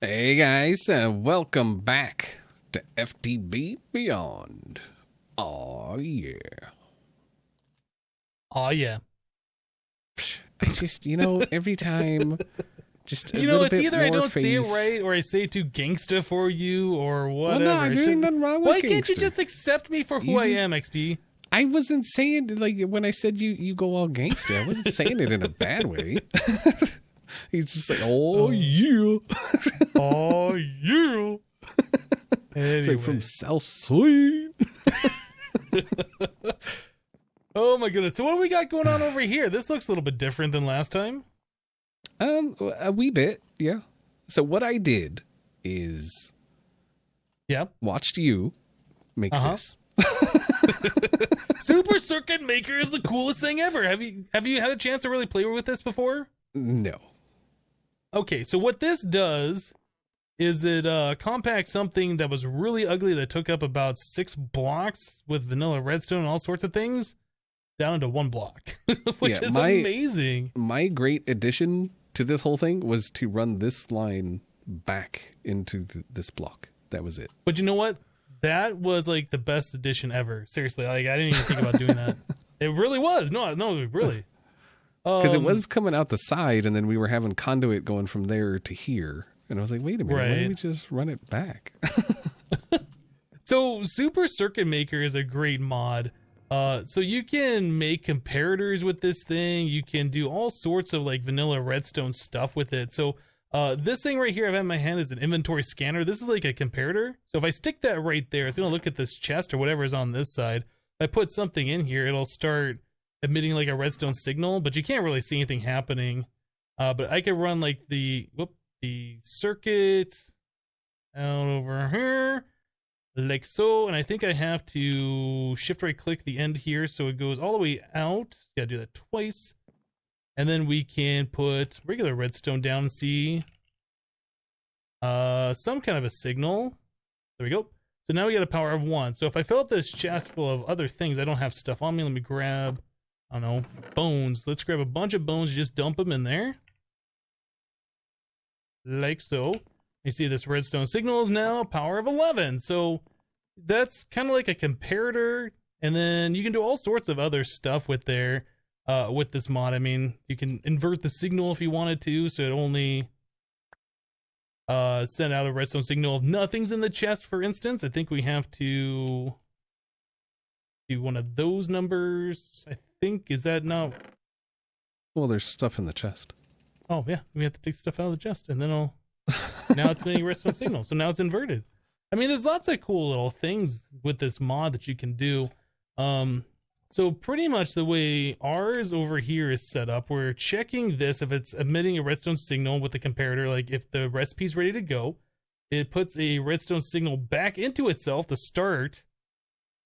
Hey guys, welcome back to FTB Beyond. Oh yeah. Oh yeah. I just, every time, just a You know, little it's bit either more I don't say it face. right or I say it too gangsta for you or Well, whatever. no, there ain't nothing wrong with Why can't you gangster. just accept me for who You I just- am, XP? I wasn't saying, like, when I said you go all gangster, I wasn't saying it in a bad way. He's just like, oh yeah. Oh yeah. It's like from Anyway. South Side. Oh my goodness. So what do we got going on over here? This looks a little bit different than last time. A wee bit, yeah. So what I did is Yeah. watched you make this. Super Circuit Maker is the coolest thing ever. Have you had a chance to really play with this before? No. Okay, so what this does is it compacts something that was really ugly that took up about 6 blocks with vanilla redstone and all sorts of things down into 1 block, which is amazing. My great addition to this whole thing was to run this line back into this block. That was it. But you know what? That was like the best addition ever. Seriously, like I didn't even think about doing that. It really was. No, really. Because it was coming out the side, and then we were having conduit going from there to here. And I was like, wait a minute, why don't we just run it back? So Super Circuit Maker is a great mod. So you can make comparators with this thing. You can do all sorts of like vanilla redstone stuff with it. So this thing right here I've had in my hand is an inventory scanner. This is like a comparator. So if I stick that right there, it's going to look at this chest or whatever is on this side. If I put something in here, it'll start emitting like a redstone signal, but you can't really see anything happening. But I could run like the circuit out over here, like so, and I think I have to shift right click the end here so it goes all the way out. Gotta do that twice. And then we can put regular redstone down and see some kind of a signal. There we go. So now we got a power of 1. So if I fill up this chest full of other things, I don't have stuff on me. Let me grab, I don't know, bones. Let's grab a bunch of bones, just dump them in there. Like so. You see this redstone signal is now power of 11. So that's kind of like a comparator. And then you can do all sorts of other stuff with this mod. I mean, you can invert the signal if you wanted to, so it only send out a redstone signal if nothing's in the chest, for instance. I think we have to do one of those numbers. I think, is that no? Well, there's stuff in the chest. Oh yeah, we have to take stuff out of the chest, and then now it's making redstone signal. So now it's inverted. I mean, there's lots of cool little things with this mod that you can do. So pretty much the way ours over here is set up, we're checking this if it's emitting a redstone signal with the comparator. Like if the recipe's ready to go, it puts a redstone signal back into itself to start.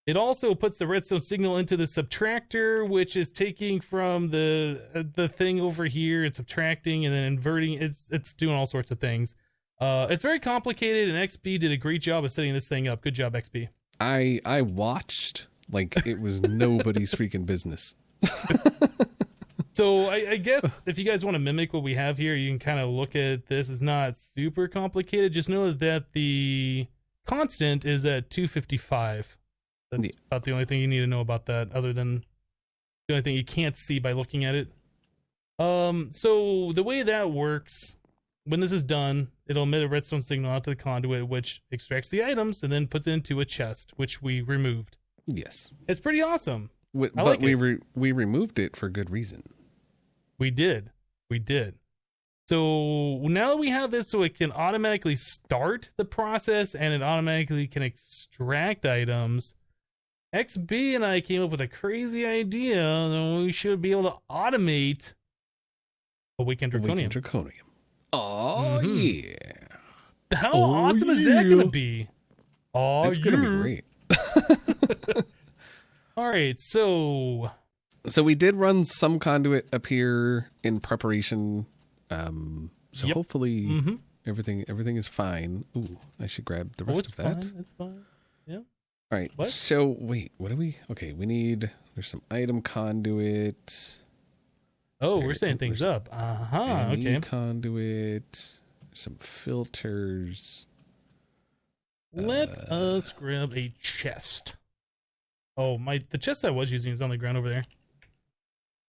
It also puts the redstone signal into the subtractor, which is taking from the thing over here and subtracting and then inverting. It's doing all sorts of things. It's very complicated, and XP did a great job of setting this thing up. Good job, XP. I watched like it was nobody's freaking business. So I guess if you guys want to mimic what we have here, you can kind of look at this. It's not super complicated. Just know that the constant is at 255. That's about the only thing you need to know about that, other than the only thing you can't see by looking at it. So the way that works, when this is done, it'll emit a redstone signal out to the conduit, which extracts the items and then puts it into a chest, which we removed. Yes. It's pretty awesome. But we removed it for good reason. We did. So now that we have this, so it can automatically start the process and it automatically can extract items, XB and I came up with a crazy idea that we should be able to automate Awakened Draconium. Oh, yeah. How awesome is that going to be? Oh, it's going to be great. All right, so we did run some conduit up here in preparation. Hopefully everything is fine. Ooh, I should grab the rest of that. It's fine. Yeah. All right. What? So wait, what do we? Okay, there's some item conduit. Oh, we're setting things up. Okay. Conduit. some filters. Let us grab a chest. Oh, the chest I was using is on the ground over there.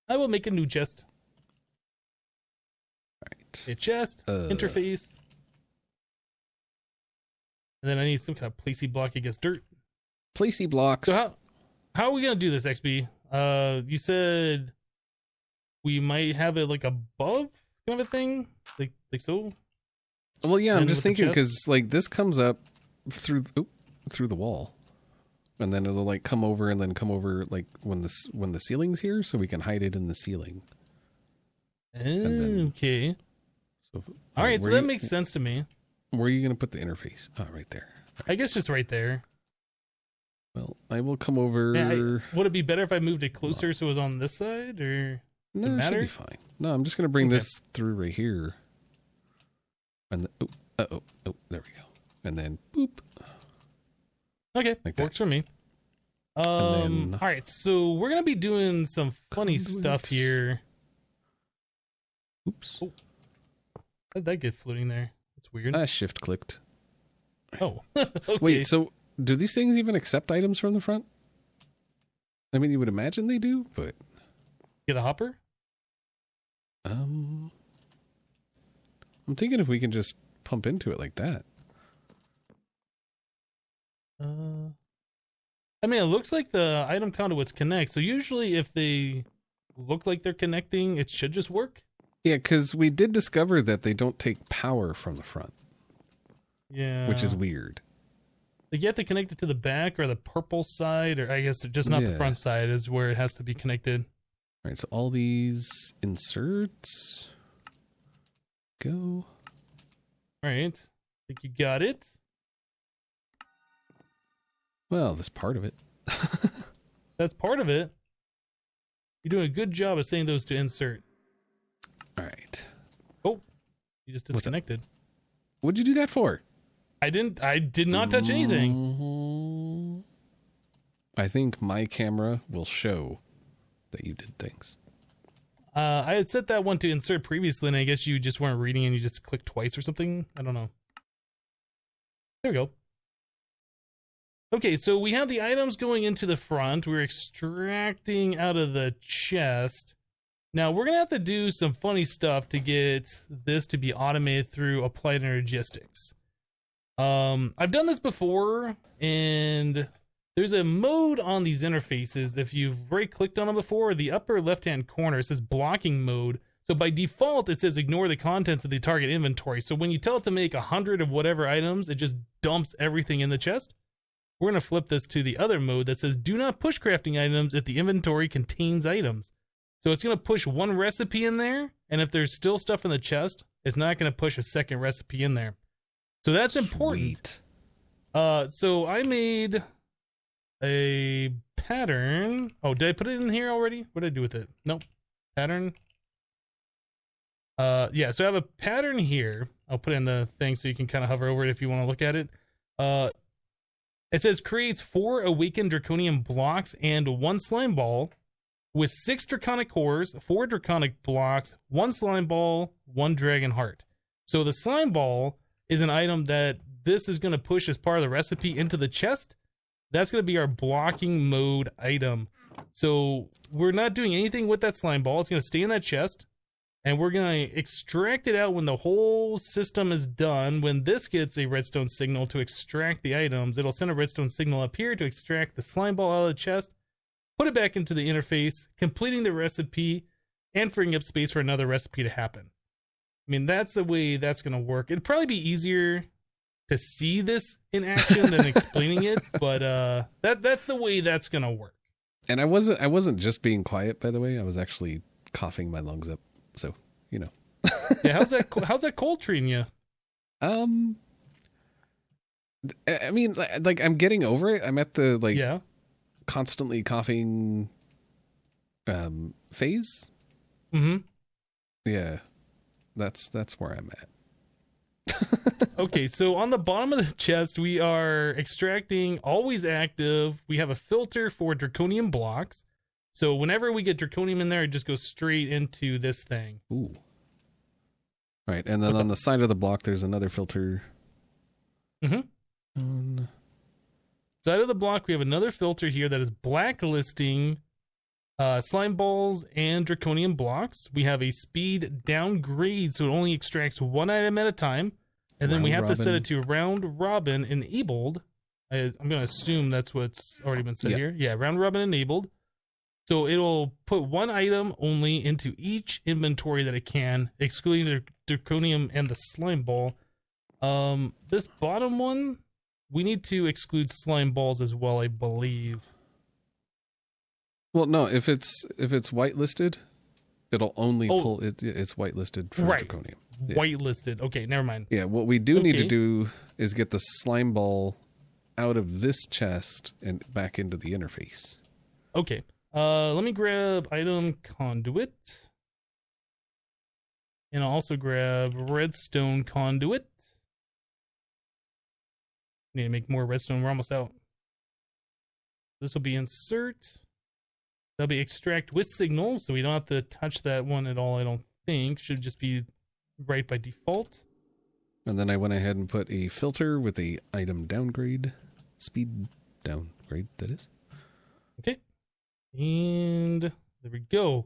I will make a new chest. Right. A chest, interface. And then I need some kind of placey block against dirt. Placey blocks. So how are we going to do this, XB? You said we might have it like above kind of a thing? Like so? Well, yeah, I'm just thinking chest? because like this comes up through the wall. And then it'll like come over and then come over like when the ceiling's here, so we can hide it in the ceiling. Okay. So, all right, so that makes sense to me. Where are you going to put the interface? Oh, right there. I guess just right there. Well, I will come over. Would it be better if I moved it closer so it was on this side, or no? It should be fine. No, I'm just going to bring this through right here. And there we go. And then boop. Okay, like works for me. All right, so we're gonna be doing some funny stuff here. Oops. Oh. How did that get floating there? That's weird. Shift clicked. Oh. Okay. Wait, so do these things even accept items from the front? I mean, you would imagine they do, but get a hopper? I'm thinking if we can just pump into it like that. I mean, it looks like the item conduits connect. So usually if they look like they're connecting, it should just work. Yeah, because we did discover that they don't take power from the front. Yeah. Which is weird. Like you have to connect it to the back or the purple side, or I guess just not the front side is where it has to be connected. All right, so all these inserts go. All right. I think you got it. Well, that's part of it. That's part of it. You're doing a good job of saying those to insert. All right. Oh, you just disconnected. What'd you do that for? I did not touch anything. I think my camera will show that you did things. I had set that one to insert previously, and I guess you just weren't reading and you just clicked twice or something. I don't know. There we go. Okay, so we have the items going into the front. We're extracting out of the chest. Now, we're going to have to do some funny stuff to get this to be automated through Applied Energistics. I've done this before, and there's a mode on these interfaces. If you've right-clicked on them before, the upper left-hand corner says blocking mode. So by default, it says ignore the contents of the target inventory. So when you tell it to make 100 of whatever items, it just dumps everything in the chest. We're going to flip this to the other mode that says do not push crafting items if the inventory contains items. So it's going to push one recipe in there, and if there's still stuff in the chest, it's not going to push a second recipe in there. So that's important. So I made a pattern. Oh, did I put it in here already? What did I do with it? Nope. Pattern. Yeah, so I have a pattern here. I'll put it in the thing so you can kind of hover over it if you want to look at it. It says creates 4 awakened draconian blocks and 1 slime ball with 6 draconic cores, 4 draconic blocks, 1 slime ball, 1 dragon heart. So the slime ball is an item that this is going to push as part of the recipe into the chest. That's going to be our blocking mode item. So we're not doing anything with that slime ball. It's going to stay in that chest. And we're going to extract it out when the whole system is done. When this gets a redstone signal to extract the items, it'll send a redstone signal up here to extract the slime ball out of the chest, put it back into the interface, completing the recipe, and freeing up space for another recipe to happen. I mean, that's the way that's going to work. It'd probably be easier to see this in action than explaining it, but that's the way that's going to work. And I wasn't just being quiet, by the way. I was actually coughing my lungs up. So, you know. Yeah, how's that cold treating you? I mean, like I'm getting over it. I'm at the constantly coughing phase. Mm-hmm. Yeah. That's where I'm at. Okay, so on the bottom of the chest, we are extracting always active. We have a filter for draconian blocks. So whenever we get draconium in there, it just goes straight into this thing. Ooh. Right, and then on the side of the block, there's another filter. On side of the block, we have another filter here that is blacklisting slime balls and draconium blocks. We have a speed downgrade, so it only extracts one item at a time. And then we have to set it to round robin enabled. I'm going to assume that's what's already been set here. Yeah, round robin enabled. So it'll put one item only into each inventory that it can, excluding the draconium and the slime ball. This bottom one, we need to exclude slime balls as well, I believe. Well, no, if it's whitelisted, it'll only pull it's whitelisted for draconium. Yeah. Whitelisted. Okay, never mind. Yeah, what we do need to do is get the slime ball out of this chest and back into the interface. Okay. Let me grab item conduit. And I'll also grab redstone conduit. Need to make more redstone. We're almost out. This will be insert. That'll be extract with signal, so we don't have to touch that one at all, I don't think. Should just be right by default. And then I went ahead and put a filter with a item downgrade. Speed downgrade, that is. Okay. And there we go.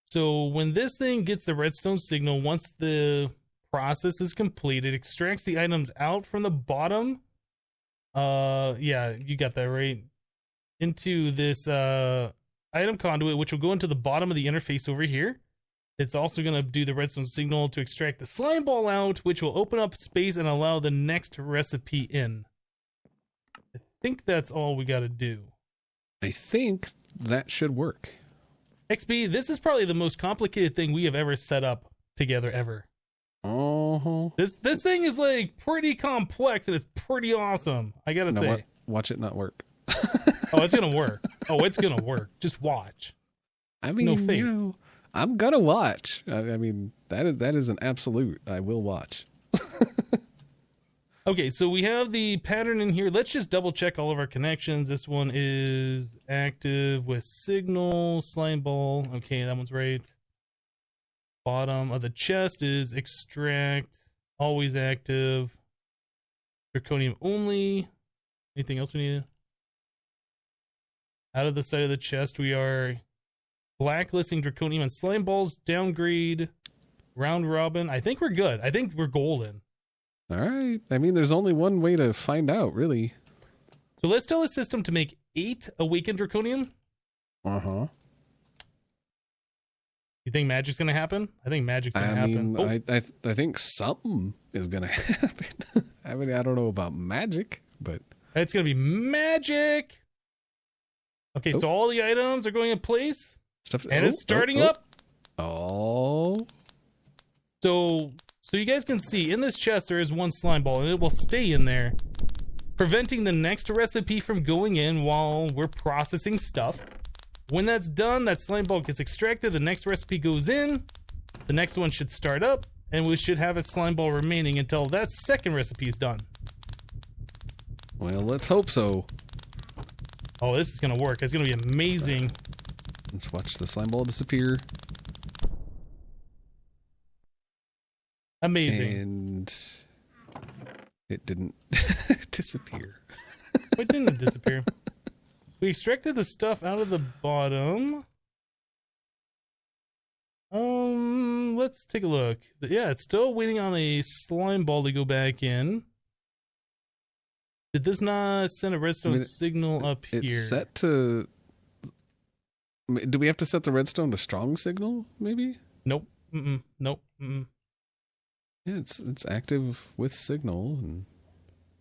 So when this thing gets the redstone signal, once the process is complete, it extracts the items out from the bottom. Yeah, you got that right. Into this item conduit, which will go into the bottom of the interface over here. It's also going to do the redstone signal to extract the slime ball out, which will open up space and allow the next recipe in. I think that's all we got to do. I think that should work. XB, this is probably the most complicated thing we have ever set up together ever. This thing is like pretty complex and it's pretty awesome. I gotta say. Watch it not work. Oh, it's gonna work. Oh, it's gonna work. Just watch. I mean, no faith. You know, I'm gonna watch. I mean, that is an absolute. I will watch. Okay, so we have the pattern in here. Let's just double check all of our connections. This one is active with signal, slime ball. Okay, that one's right. Bottom of the chest is extract, always active. Draconium only. Anything else we need? Out of the side of the chest, we are blacklisting draconium and slime balls. Downgrade, round robin. I think we're good. I think we're golden. All right. I mean, there's only one way to find out, really. So let's tell the system to make 8 awakened draconium. You think magic's gonna happen? I think magic's gonna happen. I think something is gonna happen. I mean, I don't know about magic, but it's gonna be magic. Okay, so all the items are going in place, and it's starting up. Oh. So you guys can see in this chest there is one slime ball, and it will stay in there, preventing the next recipe from going in while we're processing stuff. When that's done, that slime ball gets extracted, the next recipe goes in, the next one should start up, and we should have a slime ball remaining until that second recipe is done. Well, let's hope so. Oh, this is gonna work. It's gonna be amazing. Let's watch the slime ball disappear. Amazing. And it didn't disappear. Why didn't it disappear? We extracted the stuff out of the bottom. Let's take a look. Yeah, it's still waiting on a slime ball to go back in. Did this not send a redstone signal up here? It's set to... Do we have to set the redstone to strong signal, maybe? Nope. Nope. Yeah, it's active with signal. And...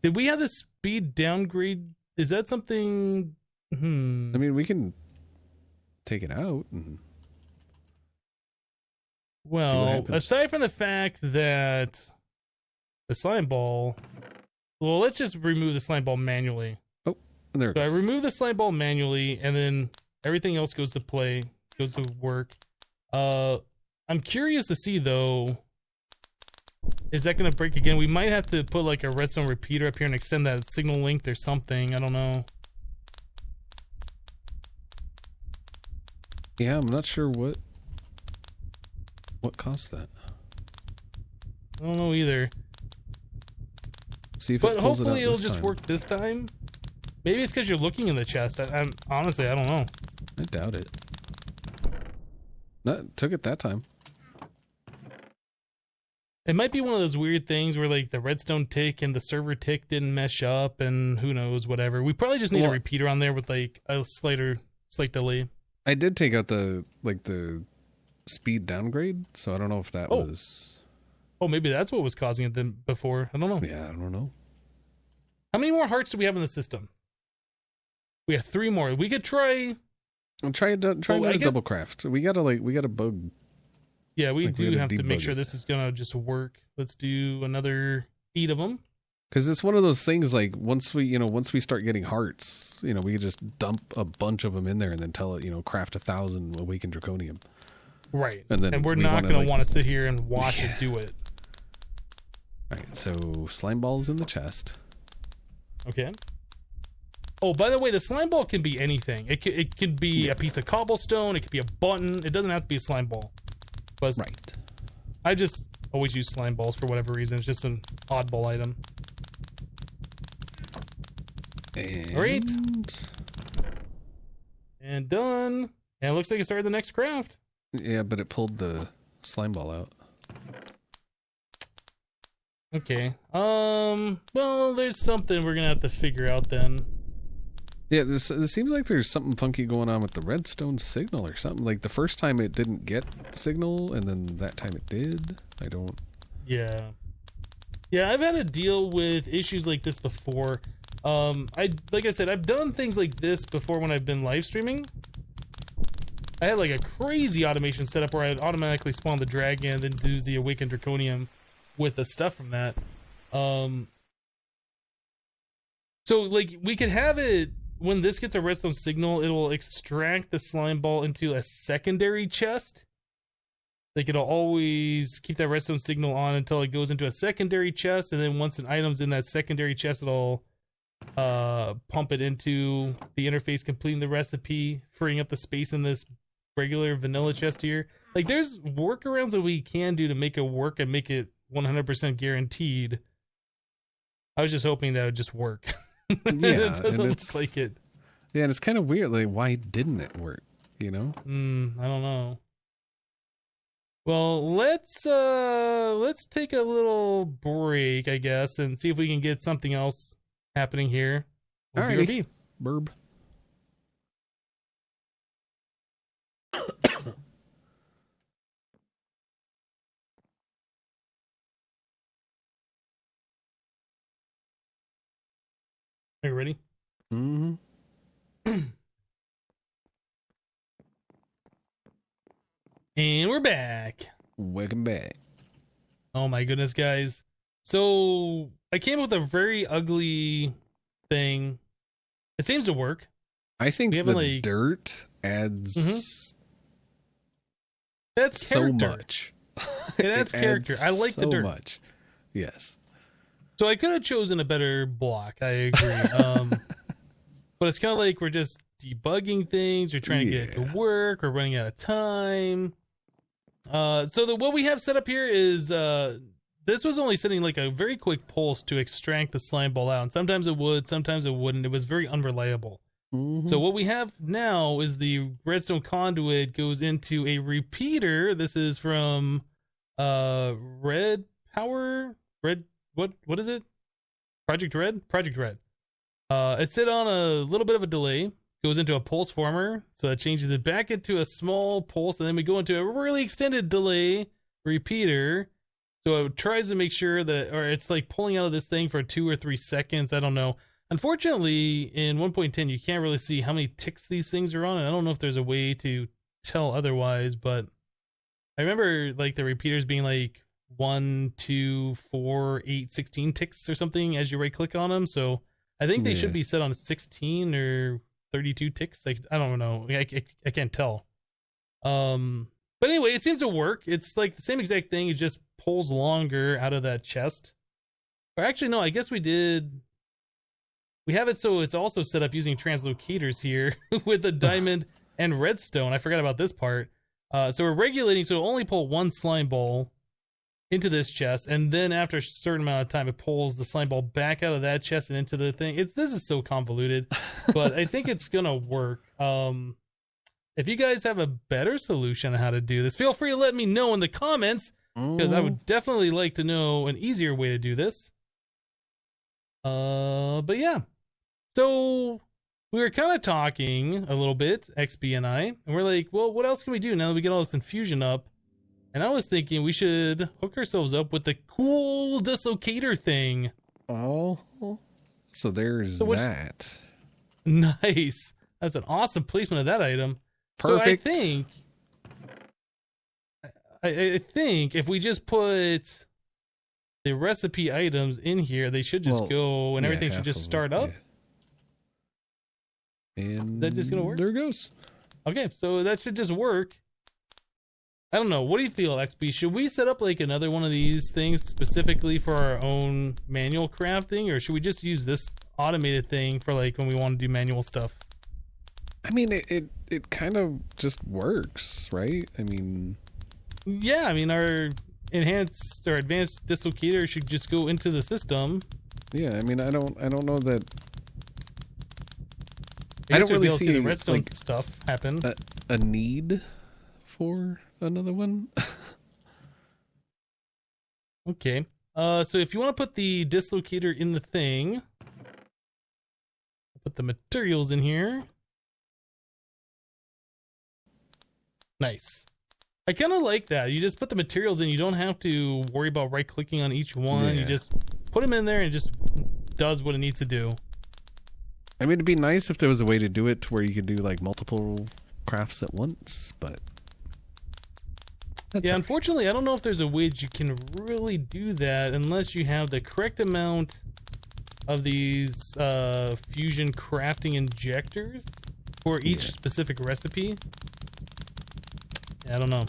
Did we have the speed downgrade? Is that something... I mean, we can take it out and... Well, aside from the fact that the slime ball... Well, let's just remove the slime ball manually. Oh, there it goes. So I remove the slime ball manually, and then everything else goes to play, goes to work. I'm curious to see, though, is that going to break again? We might have to put like a redstone repeater up here and extend that signal length or something. I don't know. Yeah, I'm not sure what caused that. don't know either. See if But it pulls hopefully it out it'll this just time. work this time. Maybe it's because you're looking in the chest. Honestly, I don't know. I doubt it. No, it took it that time. It might be one of those weird things where like the redstone tick and the server tick didn't mesh up, and who knows, whatever. We probably just need a repeater on there with like a slight delay. I did take out the speed downgrade, so I don't know if that was. Oh, maybe that's what was causing it then before. I don't know. Yeah, I don't know. How many more hearts do we have in the system? We have 3 more. We could try. I'm trying to double craft. We gotta bug. Yeah, we like, do have to make debug sure it. this is gonna just work. Let's do another 8 of them. Because it's one of those things like once we start getting hearts, we could just dump a bunch of them in there and then tell it, craft 1,000 awakened draconium. Right. And we're not going to want to sit here and watch it do it. All right, so slime balls in the chest. Okay. Oh, by the way, the slime ball can be anything. It could be a piece of cobblestone. It could be a button. It doesn't have to be a slime ball. But Right. I just always use slime balls for whatever reason. It's just an oddball item. And Great. And done. And it looks like it started the next craft. yeah, but it pulled the slime ball out. Okay. Well, there's something we're gonna have to figure out then. Yeah, this seems like there's something funky going on with the redstone signal or something. Like the first time it didn't get signal, and then that time it did. I don't. Yeah. Yeah, I've had to deal with issues like this before. Like I said, I've done things like this before when I've been live streaming. I had like a crazy automation setup where I'd automatically spawn the dragon and then do the awakened draconium with the stuff from that. So like we could have it when this gets a redstone signal, it will extract the slime ball into a secondary chest. Like it'll always keep that redstone signal on until it goes into a secondary chest, and then once an item's in that secondary chest, it'll pump it into the interface, completing the recipe, freeing up the space in this regular vanilla chest here. Like there's workarounds that we can do to make it work and make it 100% guaranteed. I was just hoping that it would just work. Yeah, it doesn't look like it. Yeah, and it's kind of weird. Like, why didn't it work? I don't know. Well, let's take a little break, I guess, and see if we can get something else happening here. Alrighty. Burb. Are you ready? Mm-hmm. And we're back. Welcome back. Oh my goodness, guys. So I came up with a very ugly thing. It seems to work. I think We the haven't, dirt adds That's so character. much. It adds character. I like the so dirt. much. Yes. So I could have chosen a better block. I agree. But it's kind of like we're just debugging things. We're trying to get it to work. We're running out of time. So what we have set up here is this was only setting like a very quick pulse to extract the slime ball out. And sometimes it would, sometimes it wouldn't. It was very unreliable. Mm-hmm. So what we have now is the redstone conduit goes into a repeater. This is from Red Power. What is it? Project Red. It's set on a little bit of a delay. Goes into a pulse former, so it changes it back into a small pulse, and then we go into a really extended delay repeater. So it tries to make sure that, or it's like pulling out of this thing for 2 or 3 seconds. I don't know. Unfortunately, in 1.10, you can't really see how many ticks these things are on, and I don't know if there's a way to tell otherwise, but I remember like the repeaters being like 1, 2, 4, 8, 16 ticks or something as you right click on them. So I think they should be set on 16 or 32 ticks. Like, I don't know. I can't tell. But anyway, it seems to work. It's like the same exact thing. It just pulls longer out of that chest. Or actually, no, I guess we did. We have it so it's also set up using translocators here with the diamond and redstone. I forgot about this part. So we're regulating, so it'll only pull one slime ball into this chest, and then after a certain amount of time, it pulls the slime ball back out of that chest and into the thing. This is so convoluted, but I think it's gonna work. If you guys have a better solution on how to do this, feel free to let me know in the comments, because I would definitely like to know an easier way to do this. But yeah, so we were kind of talking a little bit, XB and I, and we're like, well, what else can we do now that we get all this infusion up? And I was thinking we should hook ourselves up with the cool dislocator thing. Oh, so there's that. Nice. That's an awesome placement of that item. Perfect. So I think if we just put the recipe items in here, they should just go, and everything should just start up. Yeah. And is that just gonna work? There it goes. Okay, so that should just work. I don't know. What do you feel, XB? Should we set up like another one of these things specifically for our own manual crafting, or should we just use this automated thing for like when we want to do manual stuff? I mean, it kind of just works, right? I mean, yeah. I mean, our advanced dislocator should just go into the system. Yeah. I mean, I don't know that. I don't really see the redstone stuff happen. A need for another one. Okay. So if you want to put the dislocator in the thing, put the materials in here. Nice. I kind of like that. You just put the materials in. You don't have to worry about right-clicking on each one. Yeah. You just put them in there and it just does what it needs to do. I mean, it'd be nice if there was a way to do it to where you could do like multiple crafts at once, but yeah, unfortunately, I don't know if there's a way that you can really do that unless you have the correct amount of these fusion crafting injectors for each specific recipe. Yeah, I don't know.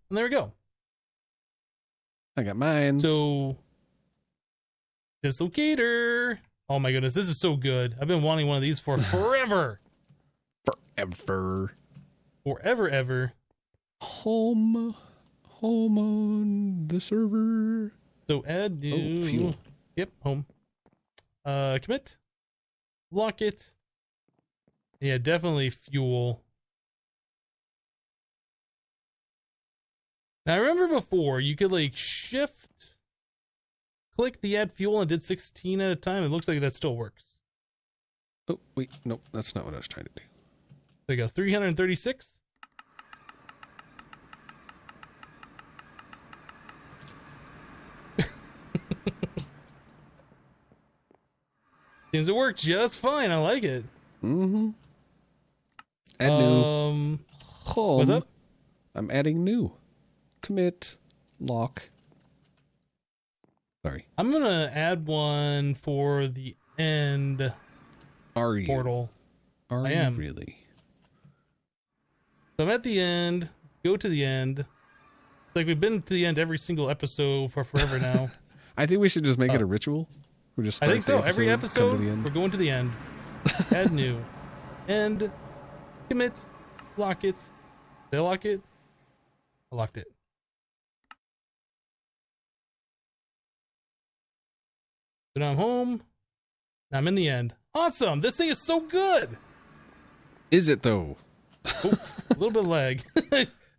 And there we go. I got mine. So, dislocator. Oh my goodness, this is so good. I've been wanting one of these for forever. Forever, ever. Home on the server. So add new. Fuel. Yep, home. Commit. Lock it. Yeah, definitely fuel. Now I remember before you could like shift, click the add fuel and did 16 at a time. It looks like that still works. Oh wait, nope, that's not what I was trying to do. There you go, 336. Seems to work just fine. I like it. Mm-hmm. Add new. Home. What's up? I'm adding new. Commit. Lock. Sorry. I'm gonna add one for the end. Are you? Portal. I am. Really? So I'm at the end. Go to the end. It's like we've been to the end every single episode for forever now. I think we should just make it a ritual. We just start I think so. Every episode, we're going to the end. Add new. End. Commit. Lock it. Did I lock it? I locked it. So now I'm home. Now I'm in the end. Awesome. This thing is so good. Is it though? Oh, a little bit of lag.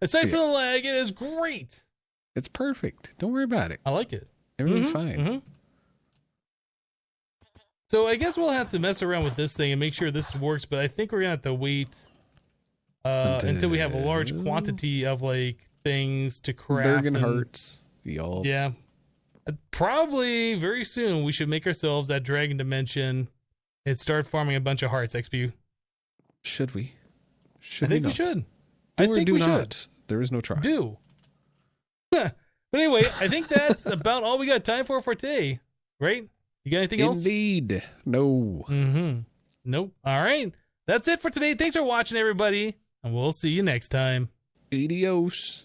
Aside from the lag, it is great. It's perfect. Don't worry about it. I like it. Everything's fine. Mm-hmm. So I guess we'll have to mess around with this thing and make sure this works, but I think we're gonna have to wait until we have a large quantity of like things to craft. Bergen hearts, y'all. Yeah. Probably very soon we should make ourselves that dragon dimension and start farming a bunch of hearts, XP. Should we? I think we should. I think we should. There is no try. Do. But anyway, I think that's about all we got time for today, right? You got anything else? Indeed. No. Nope. All right. That's it for today. Thanks for watching, everybody. And we'll see you next time. Adios.